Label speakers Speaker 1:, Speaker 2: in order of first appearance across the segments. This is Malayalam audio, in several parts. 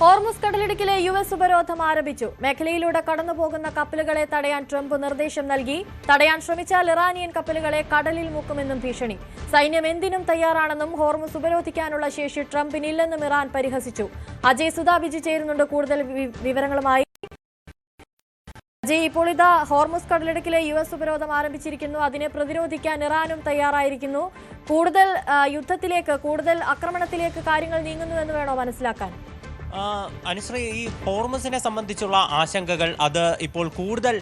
Speaker 1: ഹോർമുസ് കടലിടുക്കിലെ യുഎസ് ഉപരോധം ആരംഭിച്ചു. മേഖലയിലൂടെ കടന്നുപോകുന്ന കപ്പലുകളെ തടയാൻ ട്രംപ് നിർദ്ദേശം നൽകി. തടയാൻ ശ്രമിച്ചാൽ ഇറാനിയൻ കപ്പലുകളെ കടലിൽ മുക്കുമെന്നും ഭീഷണി. സൈന്യം എന്തിനും തയ്യാറാണെന്നും ഹോർമുസ് ഉപരോധിക്കാനുള്ള ശേഷി ട്രംപിനില്ലെന്നും ഇറാൻ പരിഹസിച്ചു. അജയ് സുധാബിജി ചേരുന്നുണ്ട് കൂടുതൽ വിവരങ്ങളുമായി. അജയ്, ഇപ്പോൾ ഇതാ ഹോർമുസ് കടലിടുക്കിലെ യുഎസ് ഉപരോധം ആരംഭിച്ചിരിക്കുന്നു. അതിനെ പ്രതിരോധിക്കാൻ ഇറാനും തയ്യാറായിരിക്കുന്നു. കൂടുതൽ യുദ്ധത്തിലേക്ക്, കൂടുതൽ ആക്രമണത്തിലേക്ക് കാര്യങ്ങൾ നീങ്ങുന്നു എന്ന് വേണോ മനസ്സിലാക്കാൻ?
Speaker 2: അനുശ്രീ, ഈ ഹോർമുസിനെ സംബന്ധിച്ചുള്ള ആശങ്കകൾ അത് ഇപ്പോൾ കൂടുതൽ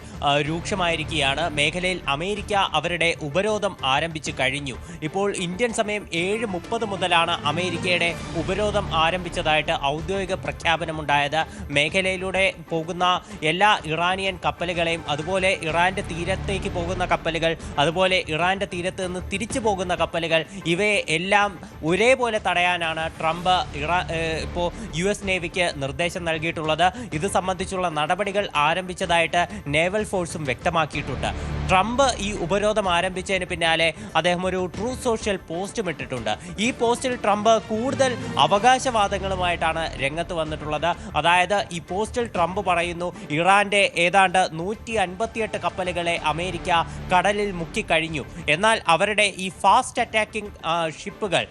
Speaker 2: രൂക്ഷമായിരിക്കുകയാണ്. മേഖലയിൽ അമേരിക്ക അവരുടെ ഉപരോധം ആരംഭിച്ചു കഴിഞ്ഞു. ഇപ്പോൾ ഇന്ത്യൻ സമയം 7:30 മുതലാണ് അമേരിക്കയുടെ ഉപരോധം ആരംഭിച്ചതായിട്ട് ഔദ്യോഗിക പ്രഖ്യാപനമുണ്ടായത്. മേഖലയിലൂടെ പോകുന്ന എല്ലാ ഇറാനിയൻ കപ്പലുകളെയും, അതുപോലെ ഇറാന്റെ തീരത്തേക്ക് പോകുന്ന കപ്പലുകൾ, അതുപോലെ ഇറാന്റെ തീരത്ത് നിന്ന് തിരിച്ചു പോകുന്ന കപ്പലുകൾ, ഇവയെ എല്ലാം ഒരേപോലെ തടയാനാണ് ട്രംപ് ഇപ്പോൾ US നേവിക്ക് നിർദ്ദേശം നൽകിയിട്ടുള്ളത്. ഇത് സംബന്ധിച്ചുള്ള നടപടികൾ ആരംഭിച്ചതായിട്ട് നേവൽ ഫോഴ്സും വ്യക്തമാക്കിയിട്ടുണ്ട്. ട്രംപ് ഈ ഉപരോധം ആരംഭിച്ചതിന് പിന്നാലെ അദ്ദേഹം ഒരു ട്രൂത്ത് സോഷ്യൽ പോസ്റ്റും ഇട്ടിട്ടുണ്ട്. ഈ പോസ്റ്റിൽ ട്രംപ് കൂടുതൽ അവകാശവാദങ്ങളുമായിട്ടാണ് രംഗത്ത് വന്നിട്ടുള്ളത്. അതായത് ഈ പോസ്റ്റിൽ ട്രംപ് പറയുന്നു, ഇറാന്റെ ഏതാണ്ട് 158 കപ്പലുകളെ അമേരിക്ക കടലിൽ മുക്കിക്കഴിഞ്ഞു. എന്നാൽ അവരുടെ ഈ ഫാസ്റ്റ് അറ്റാക്കിംഗ് ഷിപ്പുകൾ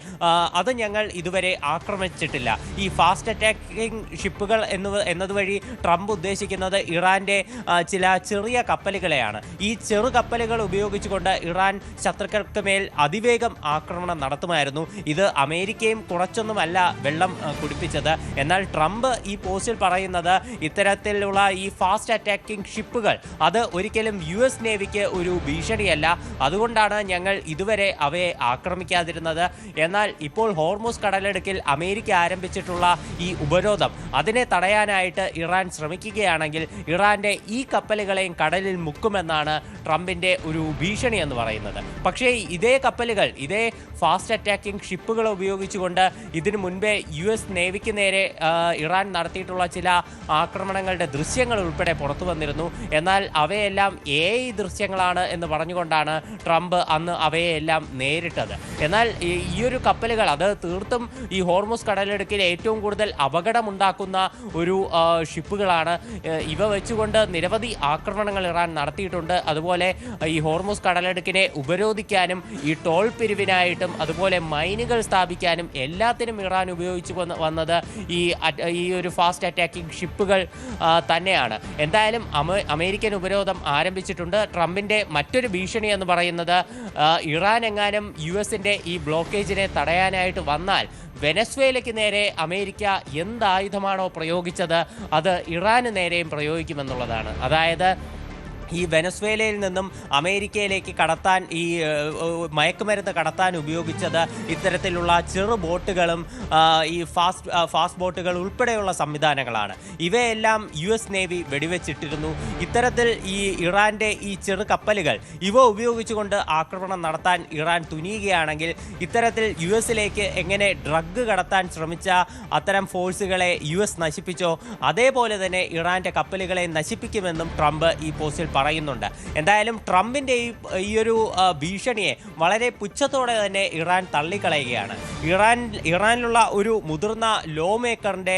Speaker 2: അത് ഞങ്ങൾ ഇതുവരെ ആക്രമിച്ചിട്ടില്ല. ഈ ഫാസ്റ്റ് അറ്റാക്കിംഗ് ഷിപ്പുകൾ എന്നതുവഴി ട്രംപ് ഉദ്ദേശിക്കുന്നത് ഇറാന്റെ ചില ചെറിയ കപ്പലുകളെയാണ്. ഈ ചെറു കപ്പലുകൾ ഉപയോഗിച്ചുകൊണ്ട് ഇറാൻ ശത്രുക്കൾക്ക് മേൽ അതിവേഗം ആക്രമണം നടത്തുമായിരുന്നു. ഇത് അമേരിക്കയും കുറച്ചൊന്നുമല്ല വെള്ളം കുടിപ്പിച്ചത്. എന്നാൽ ട്രംപ് ഈ പോസ്റ്റിൽ പറയുന്നത് ഇത്തരത്തിലുള്ള ഈ ഫാസ്റ്റ് അറ്റാക്കിംഗ് ഷിപ്പുകൾ അത് ഒരിക്കലും US നേവിക്ക് ഒരു ഭീഷണിയല്ല, അതുകൊണ്ടാണ് ഞങ്ങൾ ഇതുവരെ അവയെ ആക്രമിക്കാതിരുന്നത്. എന്നാൽ ഇപ്പോൾ ഹോർമുസ് കടലിടുക്കിൽ അമേരിക്ക ആരംഭിച്ചിട്ടുള്ള ഈ ഉപരോധം അതിനെ തടയാനായിട്ട് ഇറാൻ ശ്രമിക്കുകയാണെങ്കിൽ ഇറാന്റെ ഈ കപ്പലുകളെയും കടലിൽ മുക്കുമെന്നാണ് ട്രംപിന്റെ ഒരു ഭീഷണി എന്ന് പറയുന്നത്. പക്ഷേ ഇതേ കപ്പലുകൾ, ഇതേ ഫാസ്റ്റ് അറ്റാക്കിംഗ് ഷിപ്പുകൾ ഉപയോഗിച്ചുകൊണ്ട് ഇതിനു മുൻപേ US നേവിക്ക് നേരെ ഇറാൻ നടത്തിയിട്ടുള്ള ചില ആക്രമണങ്ങളുടെ ദൃശ്യങ്ങൾ ഉൾപ്പെടെ പുറത്തു വന്നിരുന്നു. എന്നാൽ അവയെല്ലാം AI ദൃശ്യങ്ങളാണ് എന്ന് പറഞ്ഞുകൊണ്ടാണ് ട്രംപ് അന്ന് അവയെല്ലാം നേരിട്ടത്. എന്നാൽ ഈ ഒരു കപ്പലുകൾ അത് തീർത്തും ഈ ഹോർമുസ് കടലിടുക്കിൽ ഏറ്റവും കൂടുതൽ അപകടമുണ്ടാക്കുന്ന ഒരു ഷിപ്പുകളാണ്. ഇവ വെച്ചുകൊണ്ട് നിരവധി ആക്രമണങ്ങൾ ഇറാൻ നടത്തിയിട്ടുണ്ട്. അതുപോലെ ഈ ഹോർമുസ് കടലിടുക്കിനെ ഉപരോധിക്കാനും ഈ ടോൾ പിരിവിനായിട്ടും അതുപോലെ മൈനുകൾ സ്ഥാപിക്കാനും എല്ലാത്തിനും ഇറാൻ ഉപയോഗിച്ചു വന്നത് ഈ ഒരു ഫാസ്റ്റ് അറ്റാക്കിംഗ് ഷിപ്പുകൾ തന്നെയാണ്. എന്തായാലും അമേരിക്കൻ ഉപരോധം ആരംഭിച്ചിട്ടുണ്ട്. ട്രംപിന്റെ മറ്റൊരു ഭീഷണി എന്ന് പറയുന്നത് ഇറാൻ എങ്ങാനും US-ന്റെ ഈ ബ്ലോക്കേജിനെ തടയാനായിട്ട് വന്നാൽ വെനസ്വേലയ്ക്ക് നേരെ അമേരിക്ക എന്തായുധമാണോ പ്രയോഗിച്ചത് അത് ഇറാന് നേരെയും പ്രയോഗിക്കുമെന്നുള്ളതാണ്. അതായത് ഈ വെനസ്വേലയിൽ നിന്നും അമേരിക്കയിലേക്ക് കടത്താൻ, ഈ മയക്കുമരുന്ന് കടത്താൻ ഉപയോഗിച്ചത് ഇത്തരത്തിലുള്ള ചെറു ബോട്ടുകളും ഈ ഫാസ്റ്റ് ബോട്ടുകൾ ഉൾപ്പെടെയുള്ള സംവിധാനങ്ങളാണ്. ഇവയെല്ലാം US നേവി വെടിവെച്ചിട്ടിരുന്നു. ഇത്തരത്തിൽ ഈ ഇറാന്റെ ഈ ചെറു കപ്പലുകൾ ഇവ ഉപയോഗിച്ചുകൊണ്ട് ആക്രമണം നടത്താൻ ഇറാൻ തുനിയുകയാണെങ്കിൽ ഇത്തരത്തിൽ US-ലേക്ക് എങ്ങനെ ഡ്രഗ് കടത്താൻ ശ്രമിച്ച അത്തരം ഫോഴ്സുകളെ US നശിപ്പിച്ചോ അതേപോലെ തന്നെ ഇറാന്റെ കപ്പലുകളെ നശിപ്പിക്കുമെന്നും ട്രംപ് ഈ പോസ്റ്റിൽ പറയുന്നുണ്ട്. എന്തായാലും ട്രംപിന്റെ ഈ ഒരു ഭീഷണിയെ വളരെ പുച്ഛത്തോടെ തന്നെ ഇറാൻ തള്ളിക്കളയുകയാണ്. ഇറാനിലുള്ള ഒരു മുതിർന്ന ലോ മേക്കറിന്റെ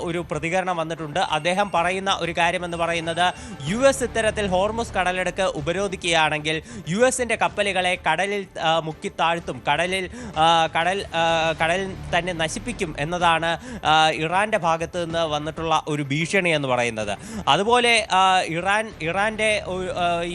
Speaker 2: ഒരു പ്രതികരണം വന്നിട്ടുണ്ട്. അദ്ദേഹം പറയുന്ന ഒരു കാര്യമെന്ന് പറയുന്നത് US ഇത്തരത്തിൽ ഹോർമുസ് കടലിടുക്ക് ഉപരോധിക്കുകയാണെങ്കിൽ US-ന്റെ കപ്പലുകളെ കടലിൽ മുക്കി താഴ്ത്തും, കടലിൽ തന്നെ നശിപ്പിക്കും എന്നതാണ് ഇറാന്റെ ഭാഗത്ത് നിന്ന് വന്നിട്ടുള്ള ഒരു ഭീഷണി എന്ന് പറയുന്നത്. അതുപോലെ ഇറാന്റെ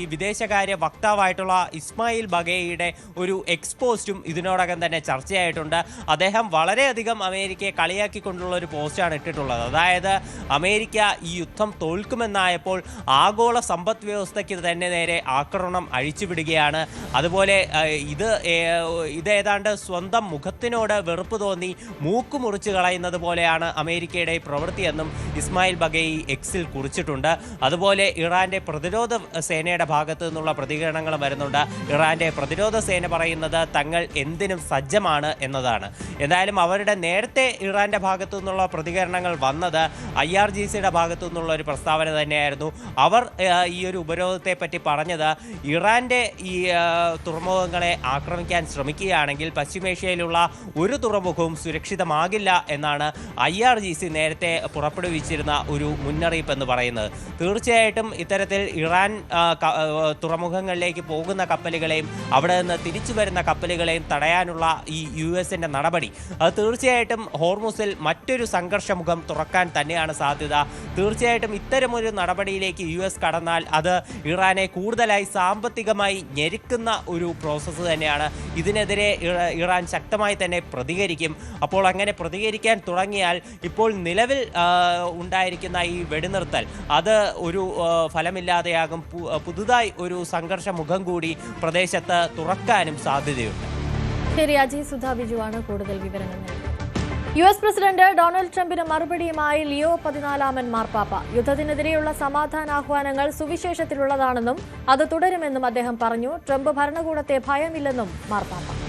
Speaker 2: ഈ വിദേശകാര്യ വക്താവായിട്ടുള്ള ഇസ്മായിൽ ബഗേയിയുടെ ഒരു എക്സ്പോസ്റ്റും ഇതിനോടകം തന്നെ ചർച്ചയായിട്ടുണ്ട്. അദ്ദേഹം വളരെയധികം അമേരിക്കയെ കളിയാക്കിക്കൊണ്ടുള്ള ഒരു പോസ്റ്റാണ് ഇട്ടിട്ടുള്ളത്. അതായത് അമേരിക്ക ഈ യുദ്ധം തോൽക്കുമെന്നായപ്പോൾ ആഗോള സമ്പദ് വ്യവസ്ഥയ്ക്ക് തന്നെ നേരെ ആക്രമണം അഴിച്ചുവിടുകയാണ്. അതുപോലെ ഇതേതാണ്ട് സ്വന്തം മുഖത്തിനോട് വെറുപ്പ് തോന്നി മൂക്ക് മുറിച്ച് കളയുന്നത് പോലെയാണ് അമേരിക്കയുടെ പ്രവൃത്തിയെന്നും ഇസ്മായിൽ ബഗേയി എക്സിൽ കുറിച്ചിട്ടുണ്ട്. അതുപോലെ ഇറാന്റെ പ്രതിരോധ പ്രതിരോധ സേനയുടെ ഭാഗത്തു നിന്നുള്ള പ്രതികരണങ്ങൾ വരുന്നുണ്ട്. ഇറാന്റെ പ്രതിരോധ സേന പറയുന്നത് തങ്ങൾ എന്തിനും സജ്ജമാണ് എന്നതാണ്. എന്തായാലും അവരുടെ നേരത്തെ ഇറാന്റെ ഭാഗത്തു നിന്നുള്ള പ്രതികരണങ്ങൾ വന്നത് IRGCയുടെ ഭാഗത്തു നിന്നുള്ള ഒരു പ്രസ്താവന തന്നെയായിരുന്നു. അവർ ഈ ഒരു ഉപരോധത്തെ പറ്റി പറഞ്ഞത് ഇറാന്റെ ഈ തുറമുഖങ്ങളെ ആക്രമിക്കാൻ ശ്രമിക്കുകയാണെങ്കിൽ പശ്ചിമേഷ്യയിലുള്ള ഒരു തുറമുഖവും സുരക്ഷിതമാകില്ല എന്നാണ് IRGC നേരത്തെ പുറപ്പെടുവിച്ചിരുന്ന ഒരു മുന്നറിയിപ്പ് എന്ന് പറയുന്നത്. തീർച്ചയായിട്ടും ഇത്തരത്തിൽ ഇറാൻ തുറമുഖങ്ങളിലേക്ക് പോകുന്ന കപ്പലുകളെയും അവിടെ നിന്ന് തിരിച്ചു വരുന്ന കപ്പലുകളെയും തടയാനുള്ള ഈ US-ന്റെ നടപടി അത് തീർച്ചയായിട്ടും ഹോർമുസിൽ മറ്റൊരു സംഘർഷമുഖം തുറക്കാൻ തന്നെയാണ് സാധ്യത. തീർച്ചയായിട്ടും ഇത്തരമൊരു നടപടിയിലേക്ക് US കടന്നാൽ അത് ഇറാനെ കൂടുതലായി സാമ്പത്തികമായി ഞെരുക്കുന്ന ഒരു പ്രോസസ്സ് തന്നെയാണ്. ഇതിനെതിരെ ഇറാൻ ശക്തമായി തന്നെ പ്രതികരിക്കും. അപ്പോൾ അങ്ങനെ പ്രതികരിക്കാൻ തുടങ്ങിയാൽ ഇപ്പോൾ നിലവിൽ ഉണ്ടായിരിക്കുന്ന ഈ വെടിനിർത്തൽ അത് ഒരു ഫലമില്ലാതെയാകും. പുതുതായി ഒരു സംഘർഷമുഖം കൂടി പ്രദേശത്ത് തുറക്കാനും സാധ്യതയുണ്ട്.
Speaker 1: ശരി, അജയ് സുധാ ബിജുവാണ് കൂടുതൽ വിവരങ്ങൾ നൽകിയത്. US പ്രസിഡന്റ് ഡൊണാൾഡ് ട്രംപിന് മറുപടിയുമായി ലിയോ 14 മാർപ്പാപ്പ. യുദ്ധത്തിനെതിരെയുള്ള സമാധാനാഹ്വാനങ്ങൾ സുവിശേഷത്തിലുള്ളതാണെന്നും അത് തുടരുമെന്നും അദ്ദേഹം പറഞ്ഞു. ട്രംപ് ഭരണകൂടത്തെ ഭയമില്ലെന്നും മാർപ്പാപ്പ.